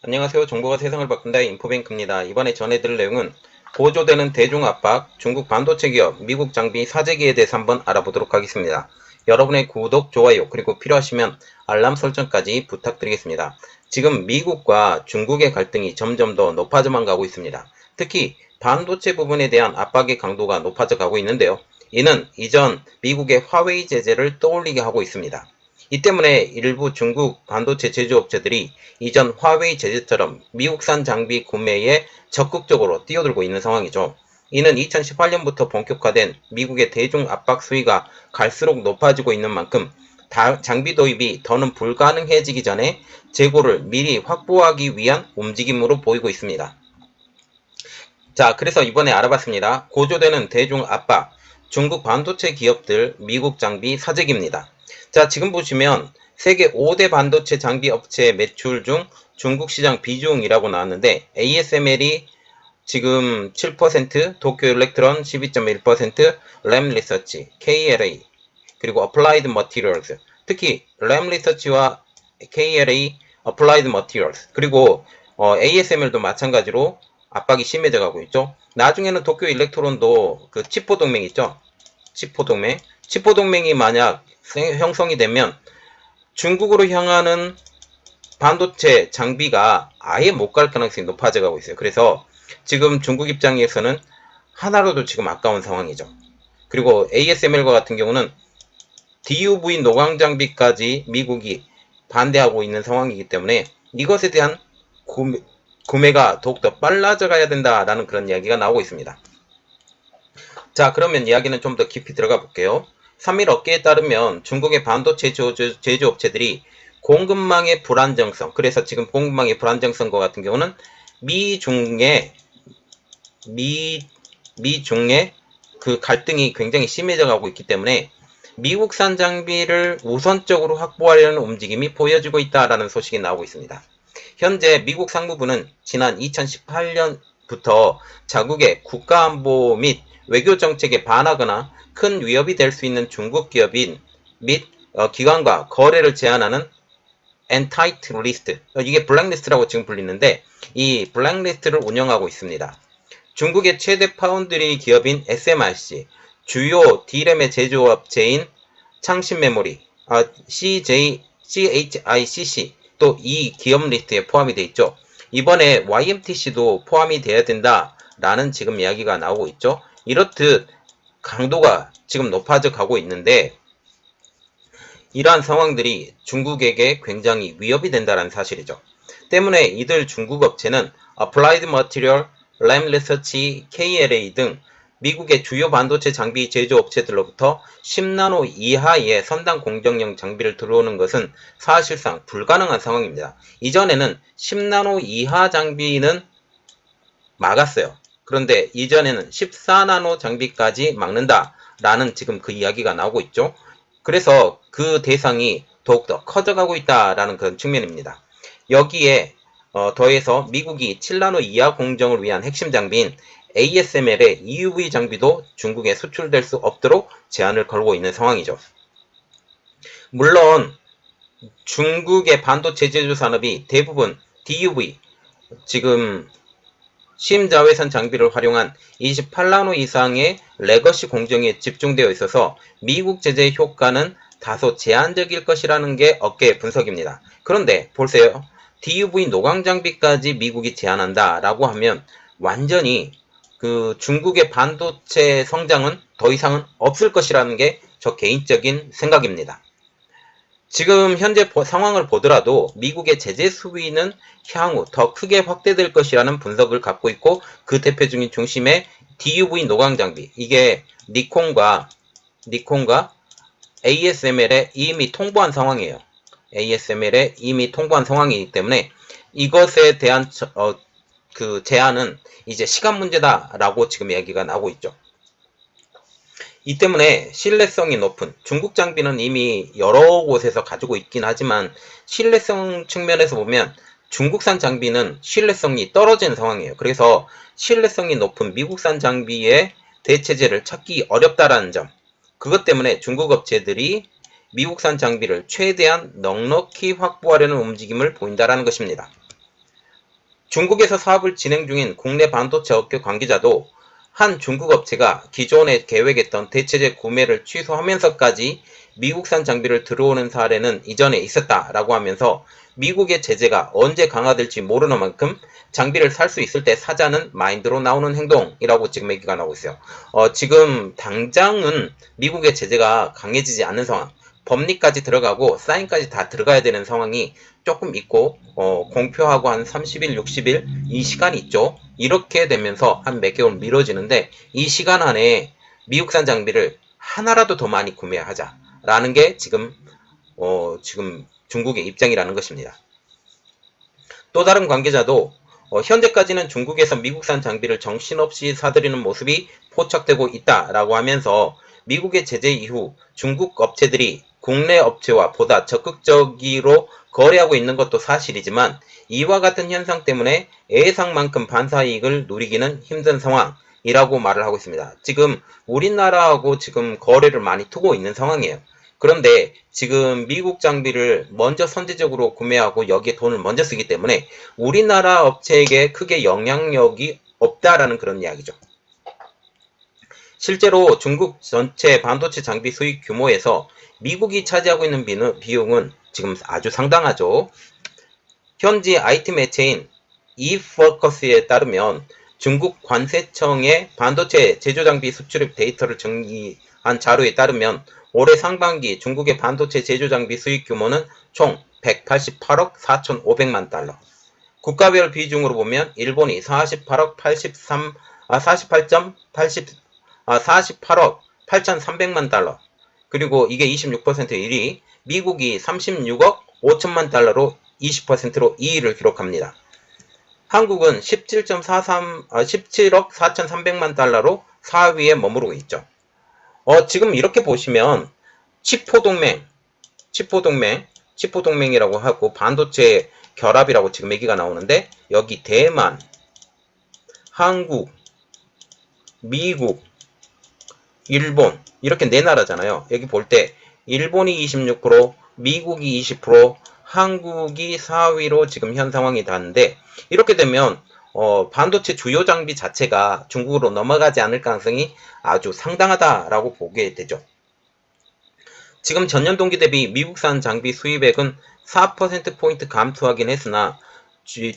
안녕하세요. 정보가 세상을 바꾼다의 인포뱅크입니다. 이번에 전해드릴 내용은 고조되는 대중압박, 중국 반도체 기업, 미국 장비 사재기에 대해서 한번 알아보도록 하겠습니다. 여러분의 구독, 좋아요, 그리고 필요하시면 알람 설정까지 부탁드리겠습니다. 지금 미국과 중국의 갈등이 점점 더 높아져만 가고 있습니다. 특히 반도체 부분에 대한 압박의 강도가 높아져 가고 있는데요. 이는 이전 미국의 화웨이 제재를 떠올리게 하고 있습니다. 이 때문에 일부 중국 반도체 제조업체들이 이전 화웨이 제재처럼 미국산 장비 구매에 적극적으로 뛰어들고 있는 상황이죠. 이는 2018년부터 본격화된 미국의 대중 압박 수위가 갈수록 높아지고 있는 만큼 장비 도입이 더는 불가능해지기 전에 재고를 미리 확보하기 위한 움직임으로 보이고 있습니다. 자, 그래서 이번에 알아봤습니다. 고조되는 대중 압박, 중국 반도체 기업들 미국 장비 사재기입니다. 자, 지금 보시면 세계 5대 반도체 장비 업체 매출 중 중국 시장 비중이라고 나왔는데 ASML이 지금 7%, 도쿄 일렉트론 12.1%, 램 리서치, KLA, 그리고 어플라이드 머티리얼스, 특히 램 리서치와 KLA, 어플라이드 머티리얼스, 그리고 ASML도 마찬가지로 압박이 심해져 가고 있죠. 나중에는 도쿄 일렉트론도 그 치포 동맹 있죠. 치포 동맹이 만약 형성이 되면 중국으로 향하는 반도체 장비가 아예 못 갈 가능성이 높아져 가고 있어요. 그래서 지금 중국 입장에서는 하나로도 지금 아까운 상황이죠. 그리고 ASML과 같은 경우는 DUV 노광 장비까지 미국이 반대하고 있는 상황이기 때문에 이것에 대한 구매가 더욱더 빨라져 가야 된다라는 그런 이야기가 나오고 있습니다. 자, 그러면 이야기는 좀 더 깊이 들어가 볼게요. 3일 업계에 따르면 중국의 반도체 제조업체들이 공급망의 불안정성, 그래서 지금 공급망의 불안정성과 같은 경우는 미중의 그 갈등이 굉장히 심해져 가고 있기 때문에 미국산 장비를 우선적으로 확보하려는 움직임이 보여지고 있다라는 소식이 나오고 있습니다. 현재 미국 상무부는 지난 2018년부터 자국의 국가안보 및 외교 정책에 반하거나 큰 위협이 될 수 있는 중국 기업인 및 기관과 거래를 제한하는 엔타이트 리스트, 이게 블랙리스트라고 지금 불리는데 이 블랙리스트를 운영하고 있습니다. 중국의 최대 파운드리 기업인 SMRC, 주요 D램의 제조업체인 창신메모리, CHICC 또 이 기업 리스트에 포함이 되어 있죠. 이번에 YMTC도 포함이 되어야 된다라는 지금 이야기가 나오고 있죠. 이렇듯 강도가 지금 높아져 가고 있는데 이러한 상황들이 중국에게 굉장히 위협이 된다는 사실이죠. 때문에 이들 중국 업체는 Applied Material, Lam Research, KLA 등 미국의 주요 반도체 장비 제조업체들로부터 10나노 이하의 선단 공정용 장비를 들어오는 것은 사실상 불가능한 상황입니다. 이전에는 10나노 이하 장비는 막았어요. 그런데 이전에는 14나노 장비까지 막는다라는 지금 그 이야기가 나오고 있죠. 그래서 그 대상이 더욱더 커져가고 있다라는 그런 측면입니다. 여기에 더해서 미국이 7나노 이하 공정을 위한 핵심 장비인 ASML의 EUV 장비도 중국에 수출될 수 없도록 제한을 걸고 있는 상황이죠. 물론 중국의 반도체 제조 산업이 대부분 DUV, 지금 심자외선 장비를 활용한 28나노 이상의 레거시 공정에 집중되어 있어서 미국 제재의 효과는 다소 제한적일 것이라는 게 업계의 분석입니다. 그런데 보세요. DUV 노광 장비까지 미국이 제한한다 라고 하면 완전히 그 중국의 반도체 성장은 더 이상은 없을 것이라는 게 저 개인적인 생각입니다. 지금 현재 상황을 보더라도 미국의 제재 수위는 향후 더 크게 확대될 것이라는 분석을 갖고 있고 그 대표 중심에 DUV 노광 장비, 이게 니콘과 ASML에 이미 통보한 상황이에요. ASML에 이미 통보한 상황이기 때문에 이것에 대한 그 제한은 이제 시간 문제다라고 지금 얘기가 나오고 있죠. 이 때문에 신뢰성이 높은 중국 장비는 이미 여러 곳에서 가지고 있긴 하지만 신뢰성 측면에서 보면 중국산 장비는 신뢰성이 떨어지는 상황이에요. 그래서 신뢰성이 높은 미국산 장비의 대체제를 찾기 어렵다라는 점, 그것 때문에 중국 업체들이 미국산 장비를 최대한 넉넉히 확보하려는 움직임을 보인다라는 것입니다. 중국에서 사업을 진행 중인 국내 반도체 업계 관계자도 한 중국 업체가 기존에 계획했던 대체재 구매를 취소하면서까지 미국산 장비를 들어오는 사례는 이전에 있었다라고 하면서 미국의 제재가 언제 강화될지 모르는 만큼 장비를 살 수 있을 때 사자는 마인드로 나오는 행동이라고 지금 얘기가 나오고 있어요. 지금 당장은 미국의 제재가 강해지지 않는 상황, 법리까지 들어가고 사인까지 다 들어가야 되는 상황이 조금 있고 공표하고 한 30일, 60일 이 시간이 있죠. 이렇게 되면서 한 몇 개월 미뤄지는데 이 시간 안에 미국산 장비를 하나라도 더 많이 구매하자라는 게 지금 중국의 입장이라는 것입니다. 또 다른 관계자도 현재까지는 중국에서 미국산 장비를 정신없이 사들이는 모습이 포착되고 있다라고 하면서 미국의 제재 이후 중국 업체들이 국내 업체와 보다 적극적으로 거래하고 있는 것도 사실이지만 이와 같은 현상 때문에 예상만큼 반사이익을 누리기는 힘든 상황이라고 말을 하고 있습니다. 지금 우리나라하고 지금 거래를 많이 두고 있는 상황이에요. 그런데 지금 미국 장비를 먼저 선제적으로 구매하고 여기에 돈을 먼저 쓰기 때문에 우리나라 업체에게 크게 영향력이 없다라는 그런 이야기죠. 실제로 중국 전체 반도체 장비 수입 규모에서 미국이 차지하고 있는 비용은 지금 아주 상당하죠. 현지 IT 매체인 eFocus에 따르면 중국 관세청의 반도체 제조장비 수출입 데이터를 정리한 자료에 따르면 올해 상반기 중국의 반도체 제조장비 수입 규모는 총 188억 4,500만 달러. 국가별 비중으로 보면 일본이 48억 48억 8,300만 달러. 그리고 이게 26% 1위, 미국이 36억 5천만 달러로 20%로 2위를 기록합니다. 한국은 17억 4,300만 달러로 4위에 머무르고 있죠. 지금 이렇게 보시면 치포동맹이라고 하고 반도체 결합이라고 지금 얘기가 나오는데 여기 대만, 한국, 미국, 일본 이렇게 네 나라잖아요. 여기 볼 때 일본이 26%, 미국이 20%, 한국이 4위로 지금 현 상황이 닿는데 이렇게 되면 반도체 주요 장비 자체가 중국으로 넘어가지 않을 가능성이 아주 상당하다라고 보게 되죠. 지금 전년 동기 대비 미국산 장비 수입액은 4%포인트 감소하긴 했으나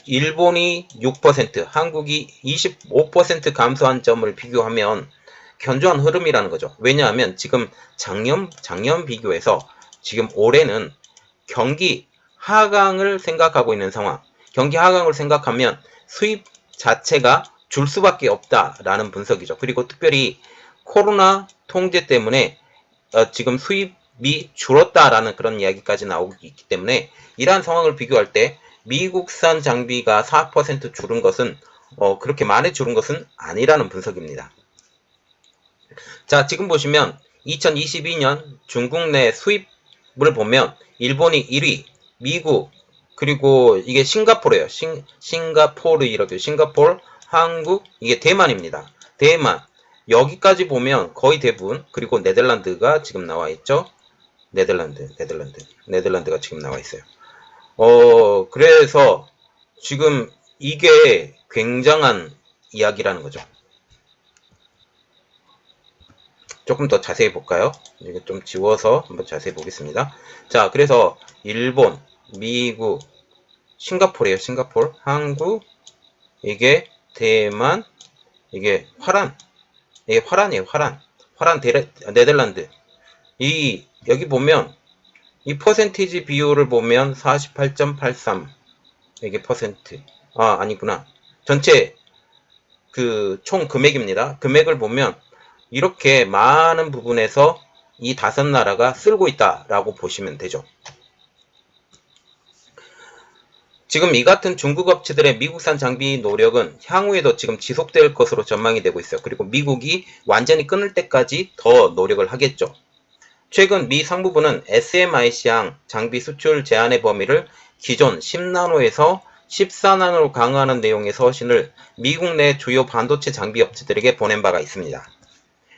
일본이 6%, 한국이 25% 감소한 점을 비교하면 견조한 흐름이라는 거죠. 왜냐하면 지금 작년 비교해서 지금 올해는 경기 하강을 생각하고 있는 상황. 경기 하강을 생각하면 수입 자체가 줄 수밖에 없다라는 분석이죠. 그리고 특별히 코로나 통제 때문에 지금 수입이 줄었다라는 그런 이야기까지 나오고 있기 때문에 이러한 상황을 비교할 때 미국산 장비가 4% 줄은 것은 그렇게 많이 줄은 것은 아니라는 분석입니다. 자, 지금 보시면 2022년 중국 내 수입을 보면 일본이 1위, 미국, 그리고 이게 싱가포르예요. 싱가포르 이렇게 싱가포르, 한국, 이게 대만입니다. 대만. 여기까지 보면 거의 대부분, 그리고 네덜란드가 지금 나와 있죠. 네덜란드가 지금 나와 있어요. 그래서 지금 이게 굉장한 이야기라는 거죠. 조금 더 자세히 볼까요? 이거 좀 지워서 한번 자세히 보겠습니다. 자, 그래서 일본, 미국, 싱가포르예요. 싱가포르, 한국, 이게 대만, 이게 화란, 이게 화란이에요. 화란, 네덜란드. 여기 보면 이 퍼센티지 비율을 보면 48.83 이게 퍼센트. 아니구나. 전체 그 총 금액입니다. 금액을 보면 이렇게 많은 부분에서 이 5나라가 쓸고 있다라고 보시면 되죠. 지금 이 같은 중국 업체들의 미국산 장비 노력은 향후에도 지금 지속될 것으로 전망이 되고 있어요. 그리고 미국이 완전히 끊을 때까지 더 노력을 하겠죠. 최근 미 상무부는 SMIC향 장비 수출 제한의 범위를 기존 10나노에서 14나노로 강화하는 내용의 서신을 미국 내 주요 반도체 장비 업체들에게 보낸 바가 있습니다.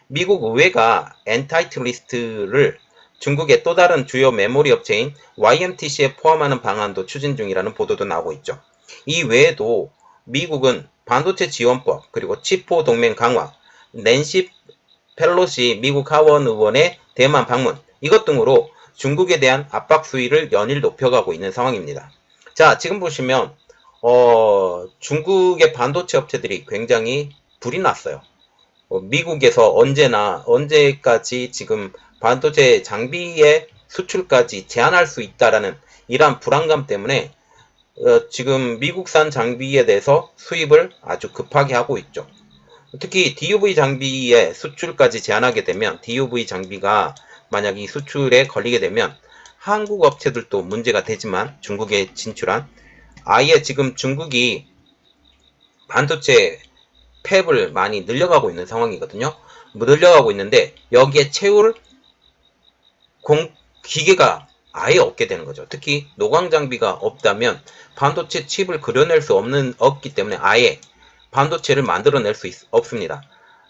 미국 의회가 엔타이트 리스트를 중국의 또 다른 주요 메모리 업체인 YMTC에 포함하는 방안도 추진 중이라는 보도도 나오고 있죠. 이 외에도 미국은 반도체 지원법, 그리고 치포 동맹 강화, 낸시 펠로시 미국 하원 의원의 대만 방문, 이것 등으로 중국에 대한 압박 수위를 연일 높여가고 있는 상황입니다. 자, 지금 보시면 중국의 반도체 업체들이 굉장히 불이 났어요. 미국에서 언제까지 지금 반도체 장비의 수출까지 제한할 수 있다라는 이러한 불안감 때문에 지금 미국산 장비에 대해서 수입을 아주 급하게 하고 있죠. 특히 DUV 장비의 수출까지 제한하게 되면, DUV 장비가 만약 이 수출에 걸리게 되면 한국 업체들도 문제가 되지만, 중국에 진출한 아예 지금 중국이 반도체 팹을 많이 늘려가고 있는 상황이거든요. 늘려가고 있는데 여기에 채울 기계가 아예 없게 되는 거죠. 특히 노광 장비가 없다면 반도체 칩을 그려낼 수 없기 때문에 아예 반도체를 만들어낼 수 없습니다.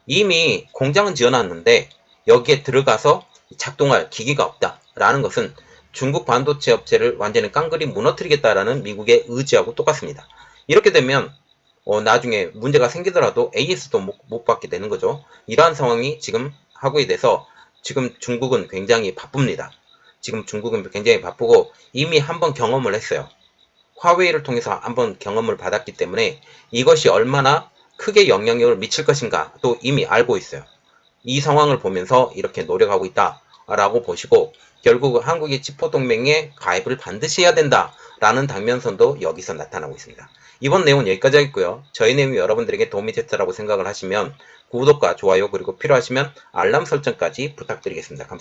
이미 공장은 지어놨는데 여기에 들어가서 작동할 기기가 없다라는 것은 중국 반도체 업체를 완전히 깡그리 무너뜨리겠다라는 미국의 의지하고 똑같습니다. 이렇게 되면 나중에 문제가 생기더라도 AS도 못 받게 되는 거죠. 이러한 상황이 지금 하고 돼서 지금 중국은 굉장히 바쁩니다. 지금 중국은 굉장히 바쁘고 이미 한번 경험을 했어요. 화웨이를 통해서 한번 경험을 받았기 때문에 이것이 얼마나 크게 영향력을 미칠 것인가 또 이미 알고 있어요. 이 상황을 보면서 이렇게 노력하고 있다라고 보시고, 결국 한국의 치포동맹에 가입을 반드시 해야 된다라는 당면선도 여기서 나타나고 있습니다. 이번 내용은 여기까지 하겠고요. 저희 내용이 여러분들에게 도움이 됐다라고 생각을 하시면 구독과 좋아요, 그리고 필요하시면 알람 설정까지 부탁드리겠습니다. 감사합니다.